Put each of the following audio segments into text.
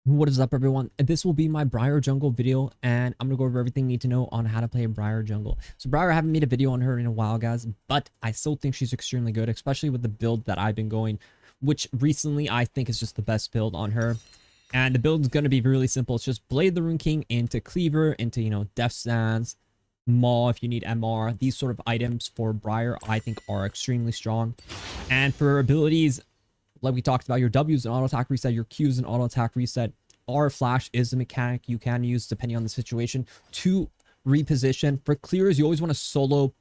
What is up, everyone? This will be my Briar jungle video, and I'm gonna go over everything you need to know on how to play Briar jungle. So Briar, I haven't made a video on her in a while, guys, but I still think she's extremely good, especially with the build that I've been going, which recently I think is just the best build on her. And the build is gonna be really simple. It's just Blade the Rune King into Cleaver, into, Death Stance, Maw if you need MR. These sort of items for Briar I think are extremely strong. And for abilities, like we talked about, your W is an auto attack reset, your Q is an auto attack reset. R flash is a mechanic you can use depending on the situation to reposition. For clears, you always want to solo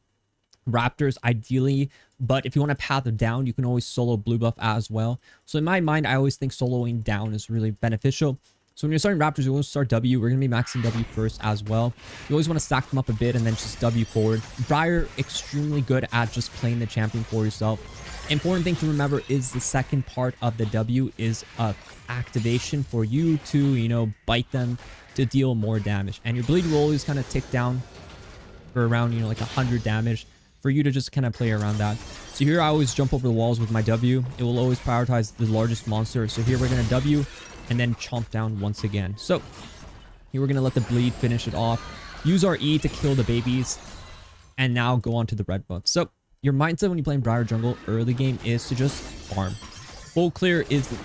Raptors ideally, but if you want to path down, you can always solo blue buff as well. So in my mind, I always think soloing down is really beneficial. So when you're starting Raptors, you always start W. We're going to be maxing W first as well. You always want to stack them up a bit and then just W forward. Briar, extremely good at just playing the champion for yourself. Important thing to remember is the second part of the W is a activation for you to, bite them to deal more damage. And your bleed will always kind of tick down for around, like 100 damage for you to just kind of play around that. So here I always jump over the walls with my W. It will always prioritize the largest monster. So here we're going to W and then chomp down once again. So here we're going to let the bleed finish it off. Use our E to kill the babies. And now go on to the red buff. So your mindset when you're playing Briar jungle early game is to just farm. Full clear is the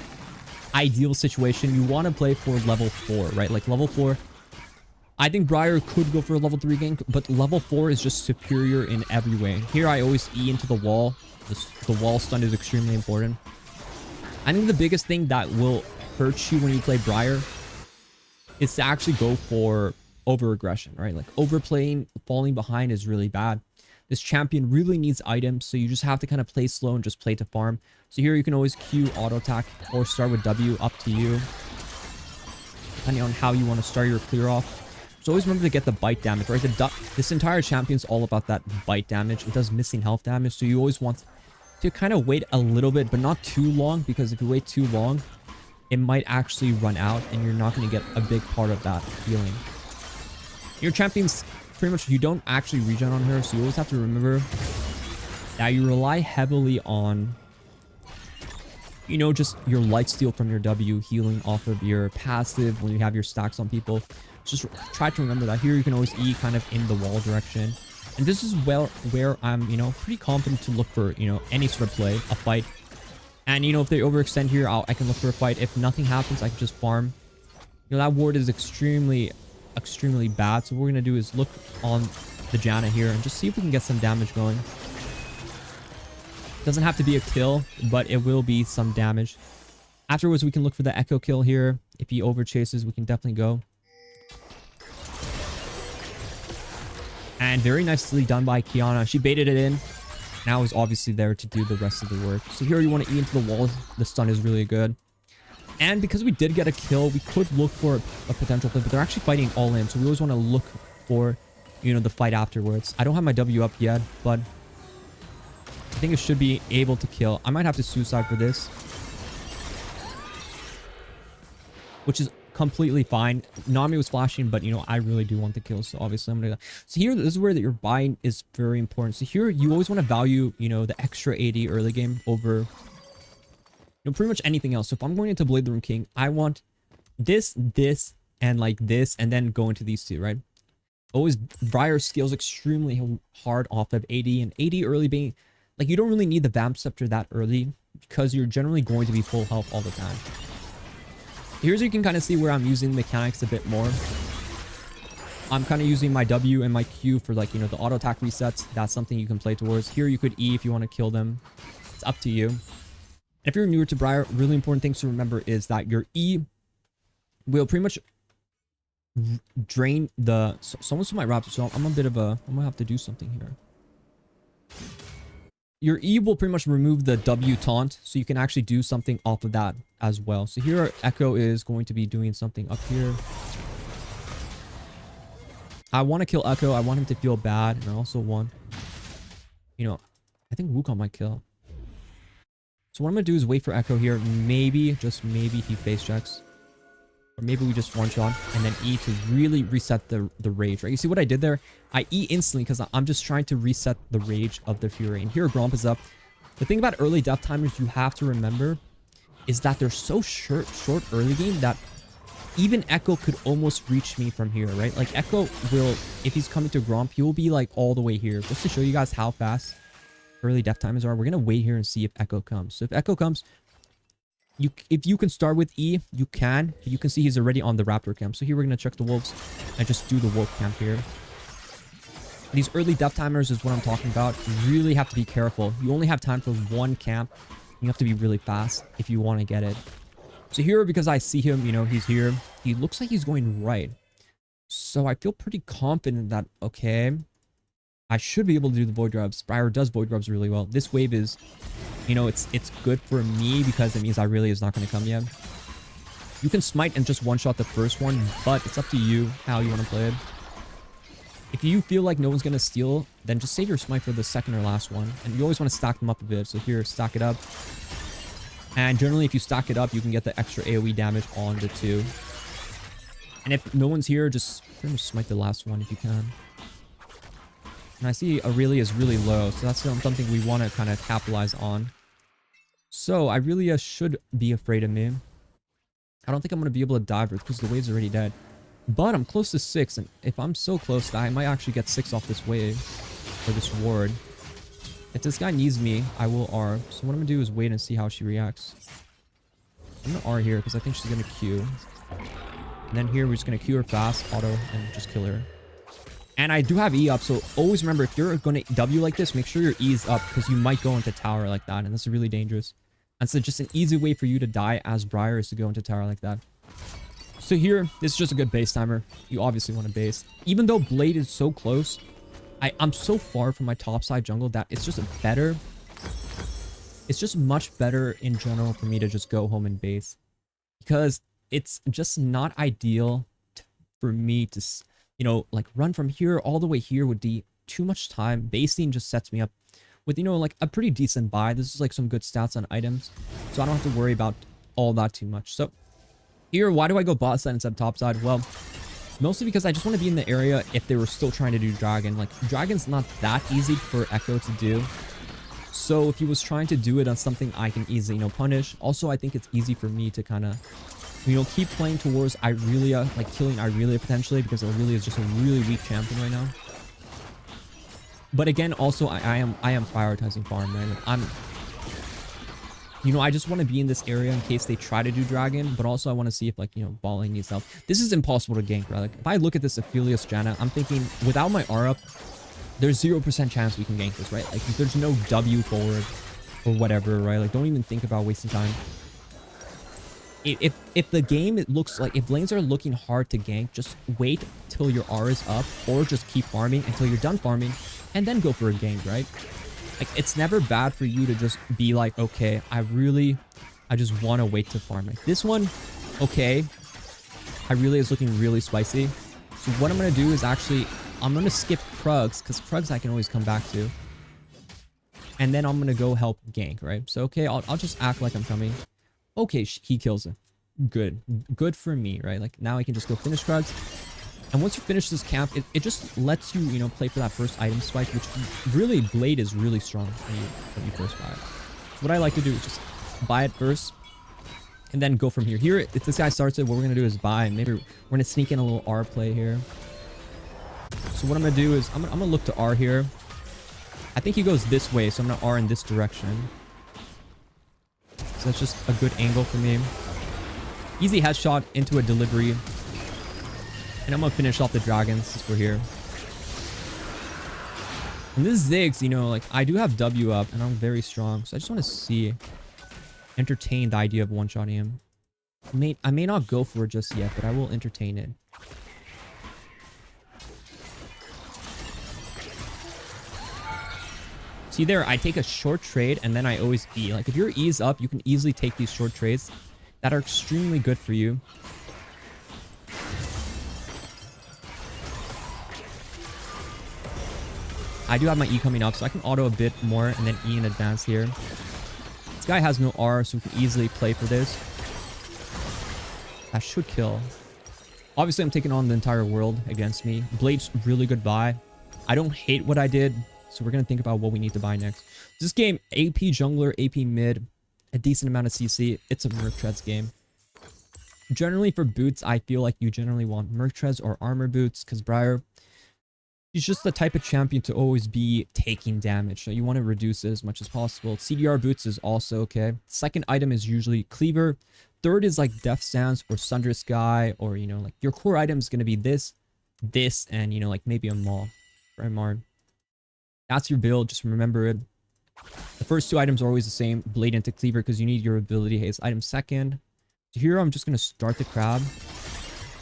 ideal situation. You want to play for level 4, right? Like level 4. I think Briar could go for a level 3 gank, but level 4 is just superior in every way. Here I always E into the wall. The wall stun is extremely important. I think the biggest thing that will hurt you when you play Briar is to actually go for over aggression, right? Like overplaying, falling behind is really bad. This champion really needs items, so you just have to kind of play slow and just play to farm. So here you can always Q auto attack or start with W, up to you, depending on how you want to start your clear off. So always remember to get the bite damage, right? This entire champion's all about that bite damage. It does missing health damage, so you always want to kind of wait a little bit, but not too long, because if you wait too long, it might actually run out and you're not going to get a big part of that healing. Your champion's pretty much, you don't actually regen on her, so you always have to remember that you rely heavily on, just your lifesteal from your W, healing off of your passive when you have your stacks on people. Just try to remember that. Here you can always E kind of in the wall direction. And this is where I'm, pretty confident to look for, any sort of play, a fight. And, if they overextend here, I can look for a fight. If nothing happens, I can just farm. That ward is extremely bad. So what we're going to do is look on the Janna here and just see if we can get some damage going. Doesn't have to be a kill, but it will be some damage. Afterwards, we can look for the echo kill here. If he over chases, we can definitely go. And very nicely done by Kiana. She baited it in. Now is obviously there to do the rest of the work. So here you want to E into the wall. The stun is really good. And because we did get a kill, we could look for a potential play, but they're actually fighting all in. So we always want to look for, the fight afterwards. I don't have my W up yet, but I think it should be able to kill. I might have to suicide for this, which is completely fine. Nami was flashing, but, I really do want the kill. So obviously I'm going to... So here, this is where that your buying is very important. So here, you always want to value, the extra AD early game over... pretty much anything else. So if I'm going into Blade the Rune King, I want this, and like this, and then go into these two, right? Always, Briar scales extremely hard off of AD, and AD early being, like, you don't really need the Vamp Scepter that early, because you're generally going to be full health all the time. Here's where you can kind of see where I'm using mechanics a bit more. I'm kind of using my W and my Q for, like, the auto attack resets. That's something you can play towards. Here you could E if you want to kill them. It's up to you. If you're newer to Briar, really important things to remember is that your E will pretty much drain the... Someone stole my Raptor, so I'm gonna have to do something here. Your E will pretty much remove the W taunt, so you can actually do something off of that as well. So here our Echo is going to be doing something up here. I want to kill Echo. I want him to feel bad, and I also want... I think Wukong might kill. So what I'm going to do is wait for Echo here. Maybe, just maybe, he face checks. Or maybe we just one shot and then E to really reset the rage, right? You see what I did there? I E instantly because I'm just trying to reset the rage of the Fury. And here Gromp is up. The thing about early death timers you have to remember is that they're so short early game that even Echo could almost reach me from here, right? Like Echo will, if he's coming to Gromp, he will be like all the way here. Just to show you guys how fast early death timers are, we're gonna wait here and see if Echo comes. So if Echo comes, if you can start with E, you can. You can see he's already on the Raptor camp. So here we're gonna check the wolves and just do the wolf camp here. These early death timers is what I'm talking about. You really have to be careful. You only have time for one camp. You have to be really fast if you want to get it. So here, because I see him, you know, he's here. He looks like he's going right. So I feel pretty confident that, okay, I should be able to do the void grubs. Briar does void grubs really well. This wave is, you know, it's good for me because it means I really is not going to come yet. You can smite and just one-shot the first one, but it's up to you how you want to play it. If you feel like no one's going to steal, then just save your smite for the second or last one. And you always want to stack them up a bit. So here, stack it up. And generally, if you stack it up, you can get the extra AoE damage on the two. And if no one's here, just pretty much smite the last one if you can. And I see Aurelia is really low, so that's something we want to kind of capitalize on. So Aurelia should be afraid of me. I don't think I'm going to be able to dive her because the wave's already dead. But I'm close to 6, and if I'm so close, I might actually get 6 off this wave. Or this ward. If this guy needs me, I will R. So what I'm going to do is wait and see how she reacts. I'm going to R here because I think she's going to Q. And then here we're just going to Q her fast, auto, and just kill her. And I do have E up, so always remember, if you're going to W like this, make sure your E is up because you might go into tower like that, and that's really dangerous. And so just an easy way for you to die as Briar is to go into tower like that. So here, this is just a good base timer. You obviously want to base. Even though Blade is so close, I'm so far from my topside jungle that it's just better. It's just much better in general for me to just go home and base. Because it's just not ideal for me to, you know, like run from here all the way here would be too much time. Basing just sets me up with, you know, like a pretty decent buy. This is like some good stats on items. So I don't have to worry about all that too much. So here, why do I go bot side instead of top side? Well, mostly because I just want to be in the area if they were still trying to do dragon. Like, dragon's not that easy for Echo to do. So if he was trying to do it on something I can easily, you know, punish. Also, I think it's easy for me to kind of, you know, keep playing towards Irelia, like killing Irelia potentially, because Irelia is just a really weak champion right now. But again, also, I am prioritizing farm, right? Like, you know, I just want to be in this area in case they try to do dragon, but also I want to see if, like, you know, ball lane needs help. This is impossible to gank, right? Like, if I look at this Aphelios Janna, I'm thinking, without my R up, there's 0% chance we can gank this, right? Like, there's no W forward or whatever, right? Like, don't even think about wasting time. If the game, it looks like, if lanes are looking hard to gank, just wait till your R is up, or just keep farming until you're done farming, and then go for a gank, right? Like, it's never bad for you to just be like, okay, I just want to wait to farm. Like, this one, okay, Irelia is looking really spicy. So what I'm going to do is actually, I'm going to skip Krugs, because Krugs I can always come back to. And then I'm going to go help gank, right? So, okay, I'll just act like I'm coming. Okay, he kills him. Good. Good for me, right? Like, now I can just go finish Krugs. And once you finish this camp, it just lets you, you know, play for that first item spike, which really, Blade is really strong when you first buy it. So what I like to do is just buy it first, and then go from here. Here, if this guy starts it, what we're going to do is buy, and maybe we're going to sneak in a little R play here. So what I'm going to do is, I'm going to look to R here. I think he goes this way, so I'm going to R in this direction. So that's just a good angle for me. Easy headshot into a delivery. And I'm going to finish off the dragons since we're here. And this Ziggs, you know, like, I do have W up and I'm very strong. So I just want to entertain the idea of one-shotting him. I may not go for it just yet, but I will entertain it. See there, I take a short trade and then I always E. Like, if your E is up, you can easily take these short trades that are extremely good for you. I do have my E coming up, so I can auto a bit more and then E in advance here. This guy has no R, so we can easily play for this. That should kill. Obviously, I'm taking on the entire world against me. Blade's really good buy. I don't hate what I did, so we're going to think about what we need to buy next. This game, AP jungler, AP mid, a decent amount of CC. It's a Merc Treads game. Generally for boots, I feel like you generally want Mertres or armor boots because Briar, he's just the type of champion to always be taking damage. So you want to reduce it as much as possible. CDR boots is also okay. Second item is usually Cleaver. Third is like Death Stance or Sunder Sky, or, you know, like your core item is going to be this, and, you know, like maybe a Maul or Mard. That's your build. Just remember it. The first two items are always the same. Blade into Cleaver because you need your ability haste item second. So here I'm just going to start the crab.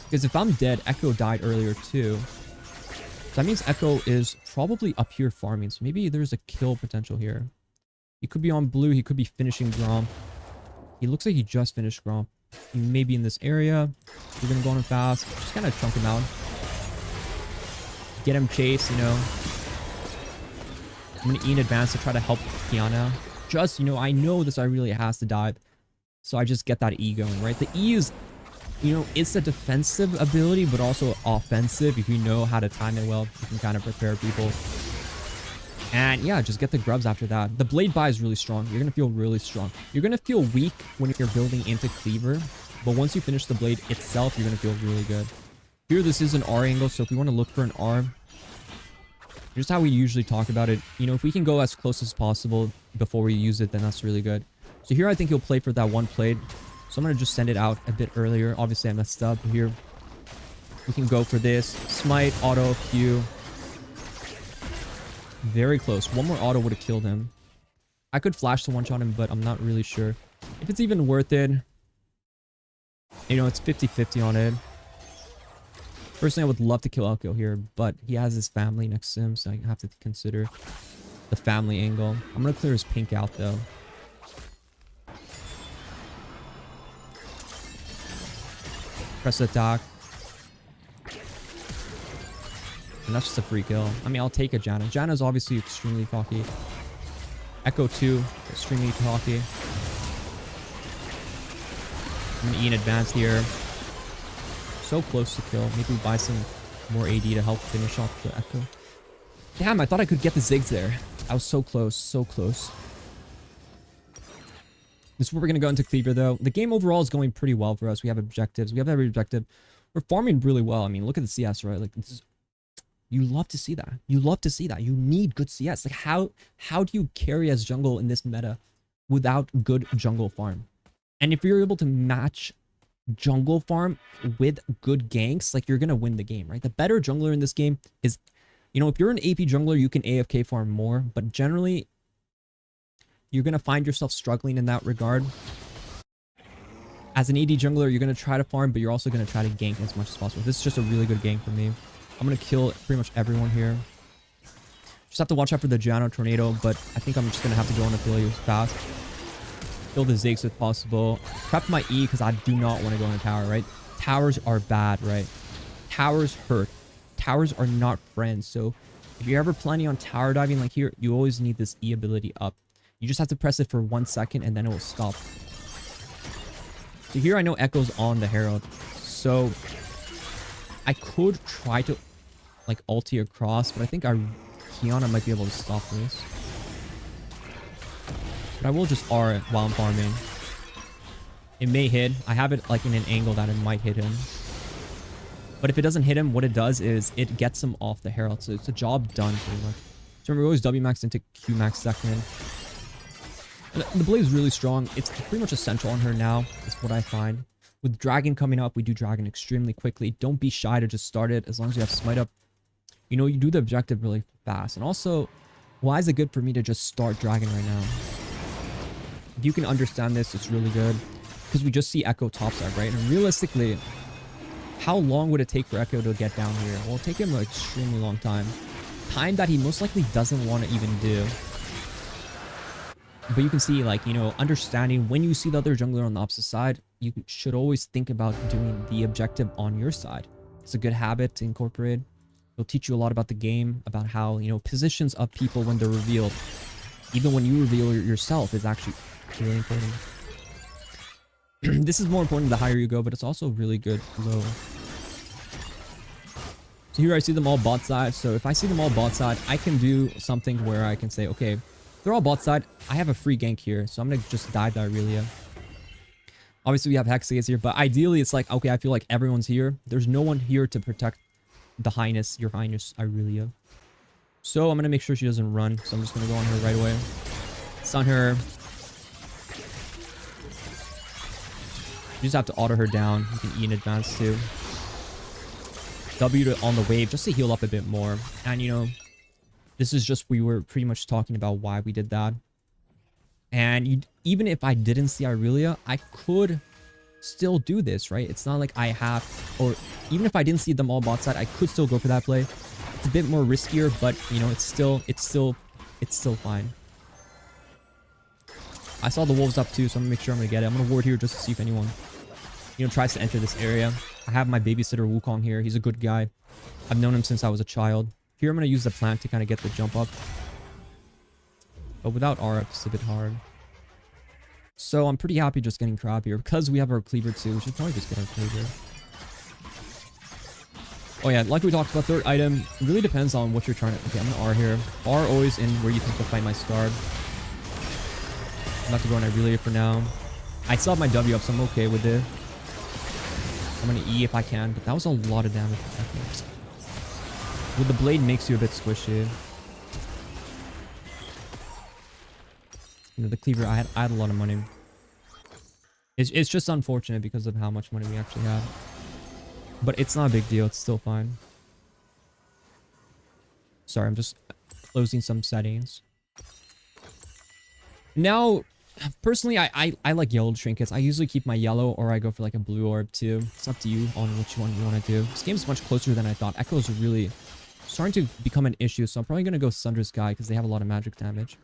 Because if I'm dead, Echo died earlier too. So that means Echo is probably up here farming. So maybe there's a kill potential here. He could be on blue. He could be finishing Gromp. He looks like he just finished Gromp. He may be in this area. We're going to go on him fast. Just kind of chunk him out. Get him chase, you know. I'm going to E in advance to try to help Kiana. Just, you know, I know this Irelia has to dive. So I just get that E going, right? The E is, you know, it's a defensive ability, but also offensive. If you know how to time it well, you can kind of prepare people. And yeah, just get the grubs after that. The blade buy is really strong. You're going to feel really strong. You're going to feel weak when you're building into Cleaver. But once you finish the blade itself, you're going to feel really good. Here, this is an R angle. So if we want to look for an R, here's how we usually talk about it. You know, if we can go as close as possible before we use it, then that's really good. So here I think he'll play for that one plate. So I'm going to just send it out a bit earlier. Obviously, I messed up here. We can go for this. Smite, auto, Q. Very close. One more auto would have killed him. I could flash to one-shot him, but I'm not really sure if it's even worth it. You know, it's 50-50 on it. Personally, I would love to kill Elko here, but he has his family next to him, so I have to consider the family angle. I'm going to clear his pink out, though. Press attack. And that's just a free kill. I mean, I'll take a Janna. Janna's obviously extremely cocky. Echo 2, extremely cocky. I'm going to E in advance here. So close to kill. Maybe buy some more AD to help finish off the Echo. Damn, I thought I could get the Ziggs there. I was so close, so close. This is where we're going to go into Cleaver, though. The game overall is going pretty well for us. We have objectives. We have every objective. We're farming really well. I mean, look at the CS, right? Like, this is, you love to see that. You love to see that. You need good CS. Like, how do you carry as jungle in this meta without good jungle farm? And if you're able to match jungle farm with good ganks, like, you're going to win the game, right? The better jungler in this game is, you know, if you're an AP jungler, you can AFK farm more, but generally, you're going to find yourself struggling in that regard. As an AD jungler, you're going to try to farm, but you're also going to try to gank as much as possible. This is just a really good gank for me. I'm going to kill pretty much everyone here. Just have to watch out for the Giano Tornado, but I think I'm just going to have to go on Affiliate fast. Kill the Ziggs if possible. Prep my E because I do not want to go in a tower, right? Towers are bad, right? Towers hurt. Towers are not friends. So if you're ever planning on tower diving like here, you always need this E ability up. You just have to press it for 1 second and then it will stop. So here I know Echo's on the Herald. So I could try to like ulti across, but I think Kiana might be able to stop this. But I will just R it while I'm farming. It may hit. I have it like in an angle that it might hit him. But if it doesn't hit him, what it does is it gets him off the Herald. So it's a job done pretty much. So remember, always W max into Q max second. And the blade is really strong. It's pretty much essential on her now, is what I find. With Dragon coming up, we do Dragon extremely quickly. Don't be shy to just start it as long as you have Smite up. You know, you do the objective really fast. And also, why is it good for me to just start Dragon right now? If you can understand this, it's really good. Because we just see Echo topside, right? And realistically, how long would it take for Echo to get down here? Well, it'll take him an extremely long time. Time that he most likely doesn't want to even do. But you can see, like, you know, understanding when you see the other jungler on the opposite side, you should always think about doing the objective on your side. It's a good habit to incorporate. It'll teach you a lot about the game, about how, you know, positions of people when they're revealed, even when you reveal yourself, is actually really important. This is more important the higher you go, but it's also really good low. So here I see them all bot side. So if I see them all bot side, I can do something where I can say, okay, they're all bot side. I have a free gank here, so I'm going to just dive the Irelia. Obviously, we have Rek'sai is here, but ideally, it's like, okay, I feel like everyone's here. There's no one here to protect the Highness, your Highness, Irelia. So I'm going to make sure she doesn't run. So I'm just going to go on her right away. Stun her. You just have to auto her down. You can E in advance too. W on the wave just to heal up a bit more. And you know, this is just, we were pretty much talking about why we did that. And even if I didn't see Irelia, I could still do this, right? It's not like I have, or even if I didn't see them all bot side, I could still go for that play. It's a bit more riskier, but you know, it's still fine. I saw the wolves up too, so I'm gonna make sure I'm gonna get it. I'm gonna ward here just to see if anyone, you know, tries to enter this area. I have my babysitter Wukong here. He's a good guy. I've known him since I was a child. Here I'm gonna use the plant to kind of get the jump up. But without Aura, it's a bit hard. So I'm pretty happy just getting crab here. Because we have our cleaver too, we should probably just get our cleaver. Oh yeah, like we talked about, third item, it really depends on what you're trying to... Okay, I'm gonna R here. R always in where you think the fight might start. I'm about to go on Irelia for now. I still have my W up, so I'm okay with it. I'm gonna E if I can, but that was a lot of damage. With the blade makes you a bit squishy. You know, the cleaver, I had a lot of money. It's just unfortunate because of how much money we actually have. But it's not a big deal. It's still fine. Sorry, I'm just closing some settings. Now, personally, I like yellow trinkets. I usually keep my yellow or I go for like a blue orb too. It's up to you on which one you want to do. This game's much closer than I thought. Echo is really starting to become an issue. So I'm probably going to go Sunder's Guy because they have a lot of magic damage.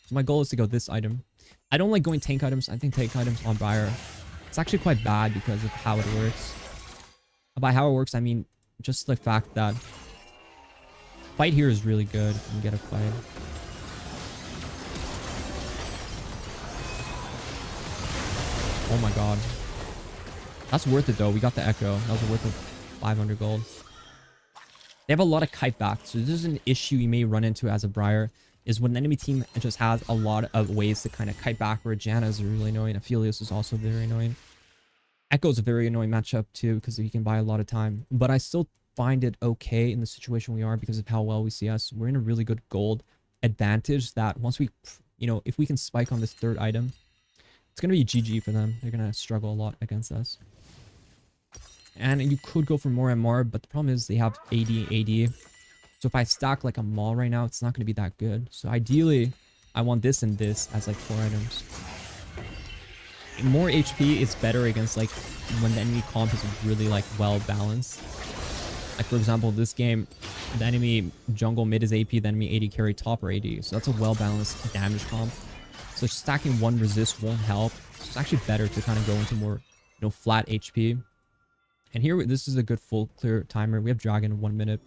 So my goal is to go this item. I don't like going tank items. I think tank items on Briar, it's actually quite bad because of how it works. By how it works, I mean just the fact that fight here is really good if you can get a fight. Oh my god. That's worth it though. We got the Echo. That was worth it. 500 gold. They have a lot of kite back. So this is an issue you may run into as a Briar. Is when an enemy team just has a lot of ways to kind of kite back, where Janna is really annoying. Aphelios is also very annoying. Echo is a very annoying matchup too because he can buy a lot of time. But I still find it okay in the situation we are because of how well we see us. We're in a really good gold advantage that once we, you know, if we can spike on this third item, it's going to be GG for them. They're going to struggle a lot against us. And you could go for more MR, but the problem is they have AD. So if I stack like a Maul right now, it's not going to be that good. So ideally, I want this and this as like 4 items. More HP is better against like when the enemy comp is really like well balanced. Like for example, this game, the enemy jungle mid is AP, the enemy AD carry top or AD. So that's a well balanced damage comp. So stacking one resist won't help. So it's actually better to kind of go into more, you know, flat HP. And here, this is a good full clear timer. We have Dragon in 1 minute.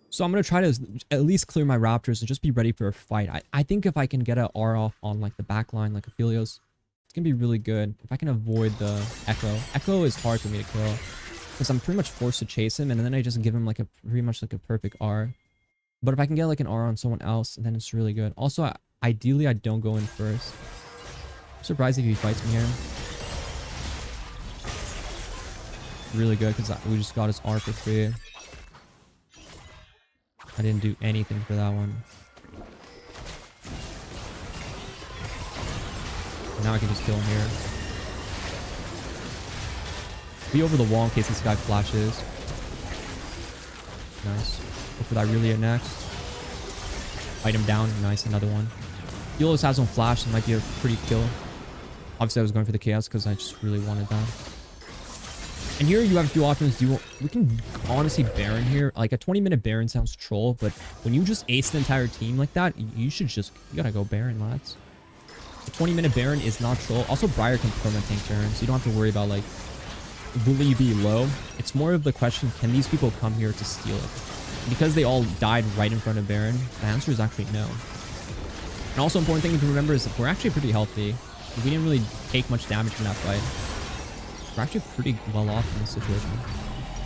So I'm going to try to at least clear my Raptors and just be ready for a fight. I think if I can get an R off on like the back line, like Aphelios, it's going to be really good. If I can avoid the Echo. Echo is hard for me to kill because I'm pretty much forced to chase him and then I just give him like a pretty much like a perfect R. But if I can get like an R on someone else, then it's really good. Also, ideally, I don't go in first. I'm surprised if he fights me here. Really good because we just got his R for free. I didn't do anything for that one. Now I can just kill him here. Be over the wall in case this guy flashes. Nice. Go for that Irelia next. Fight him down. Nice, another one. He always has on flash. It might be a pretty kill. Obviously, I was going for the chaos because I just really wanted that. And here you have a few options. We can honestly Baron here. Like a 20-minute Baron sounds troll, but when you just ace the entire team like that, you gotta go Baron, lads. A 20-minute Baron is not troll. Also, Briar can perma-tank Baron, so you don't have to worry about like, will he be low? It's more of the question, can these people come here to steal it? Because they all died right in front of Baron, the answer is actually no. And also important thing to remember is that we're actually pretty healthy. We didn't really take much damage from that fight. We're actually pretty well off in this situation.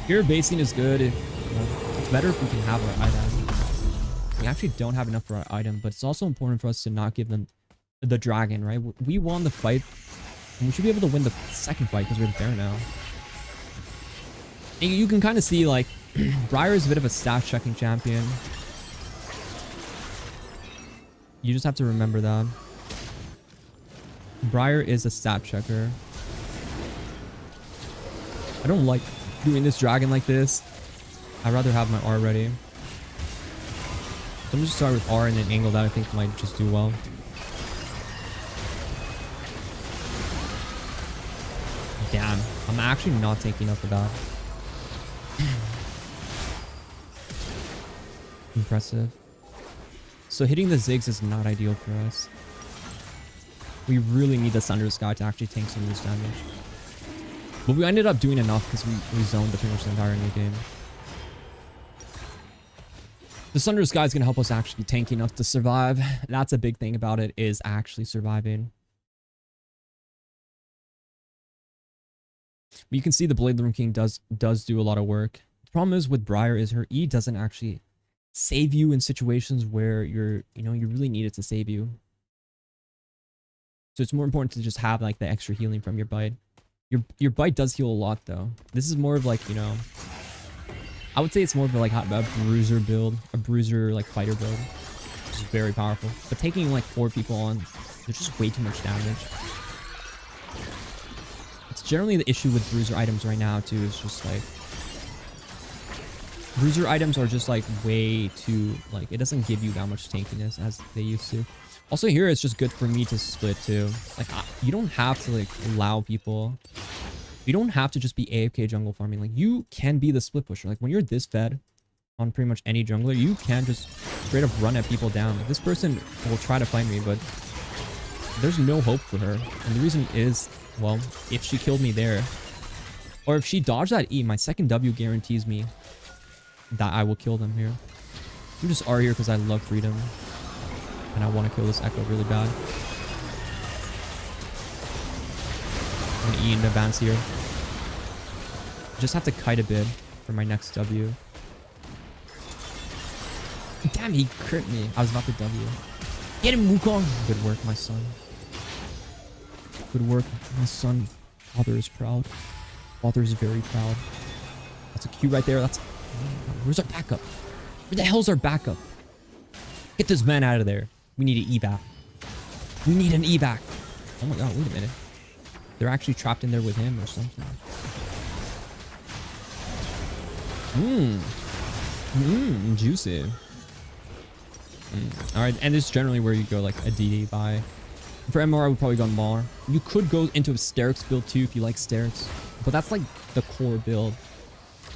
Here, basing is good. It's better if we can have our item. We actually don't have enough for our item, but it's also important for us to not give them the dragon, right? We won the fight And we should be able to win the second fight because we're there now. And you can kind of see, like, Briar is a bit of a stat checking champion. You just have to remember that. Briar is a stat checker. I don't like doing this dragon like this. I'd rather have my R ready. So I'm just start with R and an angle that I think might just do well. Damn, I'm actually not taking enough of that. Impressive. So hitting the zigs is not ideal for us. We really need the Thunder Sky to actually tank some of this damage. But we ended up doing enough because we zoned pretty much the entire new game. The Thunder Sky is going to help us actually tank enough to survive. That's a big thing about it, is actually surviving. But you can see the Blade Room King does do a lot of work. The problem is with Briar is her E doesn't actually save you in situations where you really need it to save you. So it's more important to just have like the extra healing from your bite. Your bite does heal a lot though. This is more of like, I would say it's more of like a bruiser build, a bruiser like fighter build, which is very powerful. But taking like 4 people on, there's just way too much damage. It's generally the issue with bruiser items right now too, is just like bruiser items are just like way too, like, it doesn't give you that much tankiness as they used to. Also here it's just good for me to split too. Like you don't have to like allow people, you don't have to just be AFK jungle farming. Like you can be the split pusher. Like when you're this fed on pretty much any jungler, you can just straight up run at people down. Like this person will try to fight me, but there's no hope for her. And the reason is, well, if she killed me there, or if she dodged that E, my second W guarantees me that I will kill them here. I'm just R here because I love freedom. And I want to kill this Echo really bad. I'm going to E in advance here. Just have to kite a bit for my next W. Damn, he crit me. I was about to W. Get him, Wukong. Good work, my son. Good work, my son. Father is proud. Father is very proud. That's a Q right there. That's... Where's our backup? Where the hell's our backup? Get this man out of there. We need an evac. We need an evac. Oh my god, wait a minute. They're actually trapped in there with him or something. Juicy. Alright, and this is generally where you go like a DD buy. For MR, I would probably go Maul. You could go into a Sterix build too if you like Sterix. But that's like the core build.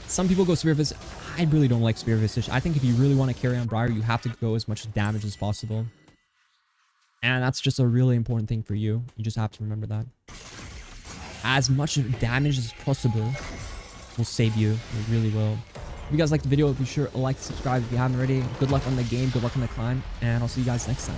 Some people go Spearfish. I really don't like Spearfish. I think if you really want to carry on Briar, you have to go as much damage as possible. And that's just a really important thing for you. You just have to remember that. As much damage as possible will save you. It really will. If you guys liked the video, be sure to like, subscribe if you haven't already. Good luck on the game. Good luck on the climb. And I'll see you guys next time.